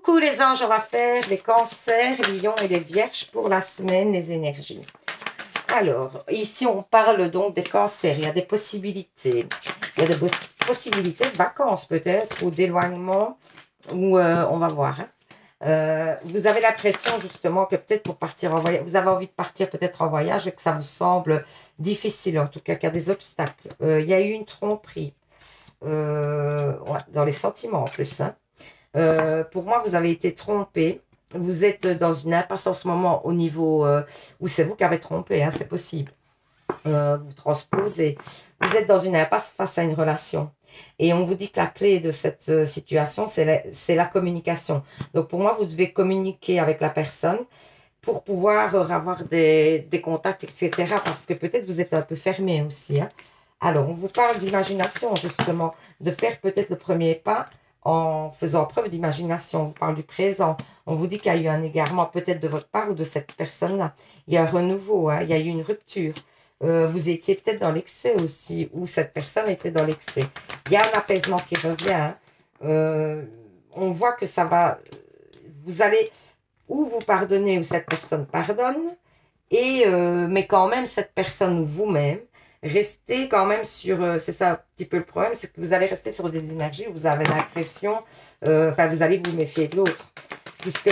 Coucou les anges, on va faire les cancers, lions et les vierges pour la semaine, les énergies. Alors, ici on parle donc des cancers, il y a des possibilités. Il y a des possibilités de vacances peut-être, ou d'éloignement, ou on va voir. Hein. Vous avez l'impression justement que peut-être pour partir en voyage, vous avez envie de partir peut-être en voyage et que ça vous semble difficile, en tout cas qu'il y a des obstacles. Il y a eu une tromperie, ouais, dans les sentiments en plus, hein. Pour moi, vous avez été trompé. Vous êtes dans une impasse en ce moment au niveau où c'est vous qui avez trompé, hein, c'est possible. Vous transposez. Vous êtes dans une impasse face à une relation. Et on vous dit que la clé de cette situation, c'est la communication. Donc, pour moi, vous devez communiquer avec la personne pour pouvoir avoir des contacts, etc. Parce que peut-être vous êtes un peu fermé aussi. Hein. Alors, on vous parle d'imagination, justement, de faire peut-être le premier pas en faisant preuve d'imagination. On vous parle du présent. On vous dit qu'il y a eu un égarement peut-être de votre part ou de cette personne-là. Il y a un renouveau, hein, il y a eu une rupture. Vous étiez peut-être dans l'excès aussi, ou cette personne était dans l'excès. Il y a un apaisement qui revient. Hein. On voit que ça va... Vous allez ou vous pardonner ou cette personne pardonne, mais quand même cette personne ou vous-même, restez quand même sur, c'est ça un petit peu le problème, c'est que vous allez rester sur des énergies où vous avez l'impression, vous allez vous méfier de l'autre, puisque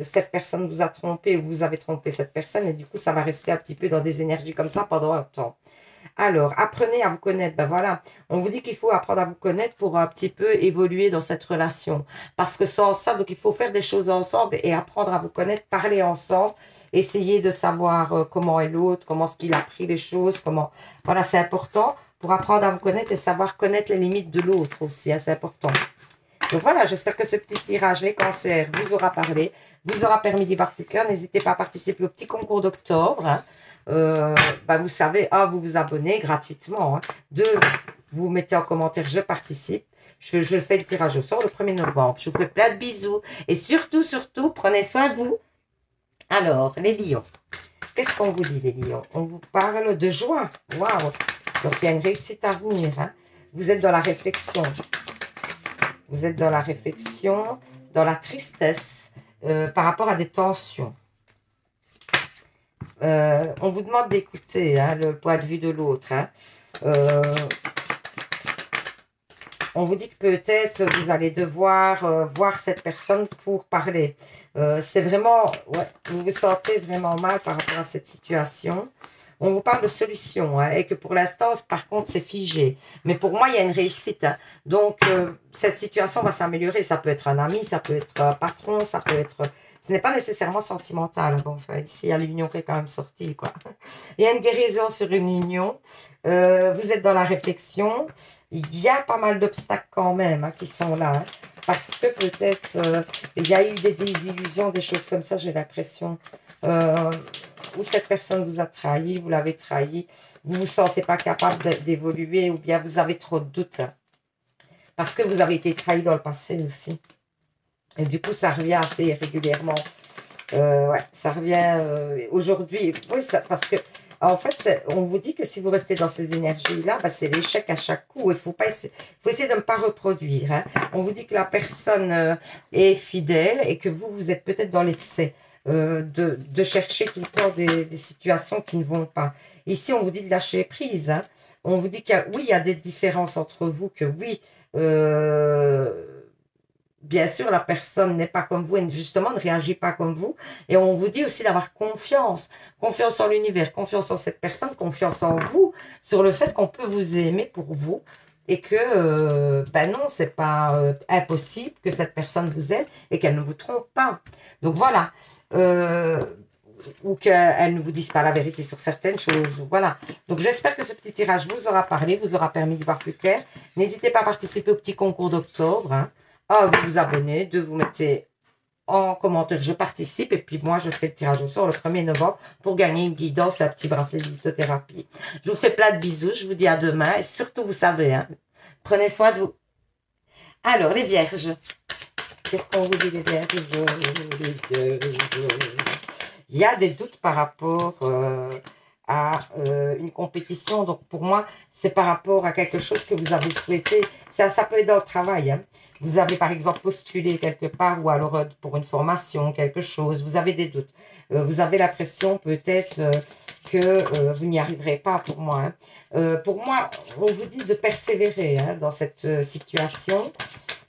cette personne vous a trompé ou vous avez trompé cette personne, et du coup, ça va rester un petit peu dans des énergies comme ça pendant un temps. Alors, apprenez à vous connaître. Ben voilà, on vous dit qu'il faut apprendre à vous connaître pour un petit peu évoluer dans cette relation. Parce que sans ça, donc il faut faire des choses ensemble et apprendre à vous connaître, parler ensemble, essayer de savoir comment est l'autre, comment est-ce qu'il a pris les choses, comment... Voilà, c'est important pour apprendre à vous connaître et savoir connaître les limites de l'autre aussi, hein, c'est important. Donc voilà, j'espère que ce petit tirage, les cancers, vous aura parlé, vous aura permis d'y voir plus clair. N'hésitez pas à participer au petit concours d'octobre. Hein. Vous savez, vous vous abonnez gratuitement. Hein. 2, vous mettez en commentaire, je participe. Je fais le tirage au sort le 1er novembre. Je vous fais plein de bisous. Et surtout, prenez soin de vous. Alors, les lions. Qu'est-ce qu'on vous dit, les lions? On vous parle de joie. Waouh! Donc, il y a une réussite à venir. Hein. Vous êtes dans la réflexion. Vous êtes dans la réflexion, dans la tristesse par rapport à des tensions. On vous demande d'écouter hein, le point de vue de l'autre. Hein. On vous dit que peut-être vous allez devoir voir cette personne pour parler. C'est vraiment, ouais, vous vous sentez vraiment mal par rapport à cette situation. On vous parle de solution hein, et que pour l'instant, par contre, c'est figé. Mais pour moi, il y a une réussite. Hein. Donc, cette situation va s'améliorer. Ça peut être un ami, ça peut être un patron, ça peut être... Ce n'est pas nécessairement sentimental. Bon, enfin, ici, il y a l'union qui est quand même sortie, quoi. Il y a une guérison sur une union. Vous êtes dans la réflexion. Il y a pas mal d'obstacles quand même hein, qui sont là. Hein, parce que peut-être, il y a eu des désillusions, des choses comme ça, j'ai l'impression. Où cette personne vous a trahi, vous l'avez trahi. Vous ne vous sentez pas capable d'évoluer ou bien vous avez trop de doutes. Hein, parce que vous avez été trahi dans le passé aussi. Et du coup, ça revient assez régulièrement. Ouais, ça revient aujourd'hui. Oui, parce que, en fait, on vous dit que si vous restez dans ces énergies-là, c'est l'échec à chaque coup. Il faut essayer de ne pas reproduire. Hein. On vous dit que la personne est fidèle et que vous êtes peut-être dans l'excès. De chercher tout le temps des situations qui ne vont pas. Ici, on vous dit de lâcher prise. Hein. On vous dit qu'il y a des différences entre vous, que oui... bien sûr, la personne n'est pas comme vous et justement ne réagit pas comme vous. Et on vous dit aussi d'avoir confiance. Confiance en l'univers, confiance en cette personne, confiance en vous, sur le fait qu'on peut vous aimer pour vous. Et que, non, c'est pas impossible que cette personne vous aime et qu'elle ne vous trompe pas. Donc voilà. Ou qu'elle ne vous dise pas la vérité sur certaines choses. Voilà. Donc j'espère que ce petit tirage vous aura parlé, vous aura permis d'y voir plus clair. N'hésitez pas à participer au petit concours d'octobre. Hein. 1, vous vous abonnez. 2, vous mettez en commentaire je participe. Et puis moi, je fais le tirage au sort le 1er novembre pour gagner une guidance et un petit bracelet de lithothérapie. Je vous fais plein de bisous. Je vous dis à demain. Et surtout, vous savez, hein, prenez soin de vous. Alors, les vierges. Qu'est-ce qu'on vous dit, les vierges? Il y a des doutes par rapport une compétition. Donc, pour moi, c'est par rapport à quelque chose que vous avez souhaité. Ça peut être dans le travail. Hein. Vous avez, par exemple, postulé quelque part ou alors pour une formation, quelque chose. Vous avez des doutes. Vous avez l'impression peut-être que vous n'y arriverez pas pour moi. Hein. Pour moi, on vous dit de persévérer hein, dans cette situation.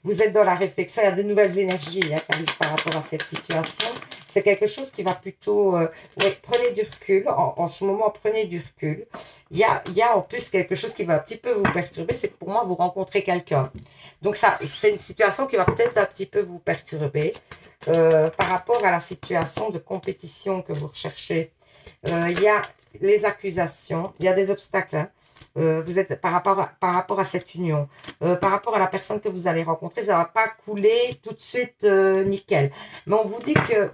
Vous êtes dans la réflexion, il y a de nouvelles énergies hein, qui arrivent par rapport à cette situation. C'est quelque chose qui va plutôt... ouais, prenez du recul. En ce moment, prenez du recul. Il y a en plus quelque chose qui va un petit peu vous perturber. C'est que pour moi, vous rencontrez quelqu'un. Donc, ça, c'est une situation qui va peut-être un petit peu vous perturber par rapport à la situation de compétition que vous recherchez. Il y a les accusations, il y a des obstacles. Hein. Vous êtes par rapport à cette union, par rapport à la personne que vous allez rencontrer, ça ne va pas couler tout de suite nickel. Mais on vous dit que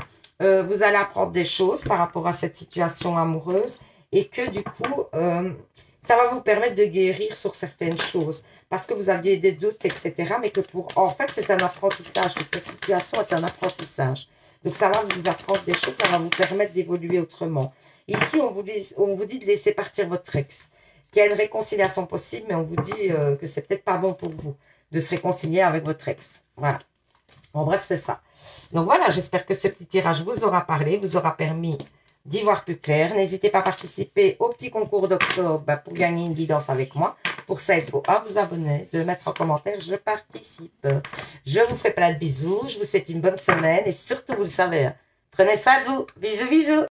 vous allez apprendre des choses par rapport à cette situation amoureuse et que du coup, ça va vous permettre de guérir sur certaines choses parce que vous aviez des doutes, etc. Mais que en fait, c'est un apprentissage. Donc, cette situation est un apprentissage. Donc, ça va vous apprendre des choses, ça va vous permettre d'évoluer autrement. Ici, on vous dit de laisser partir votre ex. Qu'il y a une réconciliation possible, mais on vous dit que c'est peut-être pas bon pour vous de se réconcilier avec votre ex. Voilà. En bref, c'est ça. Donc voilà, j'espère que ce petit tirage vous aura parlé, vous aura permis d'y voir plus clair. N'hésitez pas à participer au petit concours d'octobre pour gagner une guidance avec moi. Pour ça, il faut vous abonner, de mettre en commentaire « Je participe ». Je vous fais plein de bisous, je vous souhaite une bonne semaine et surtout, vous le savez, prenez soin de vous. Bisous, bisous.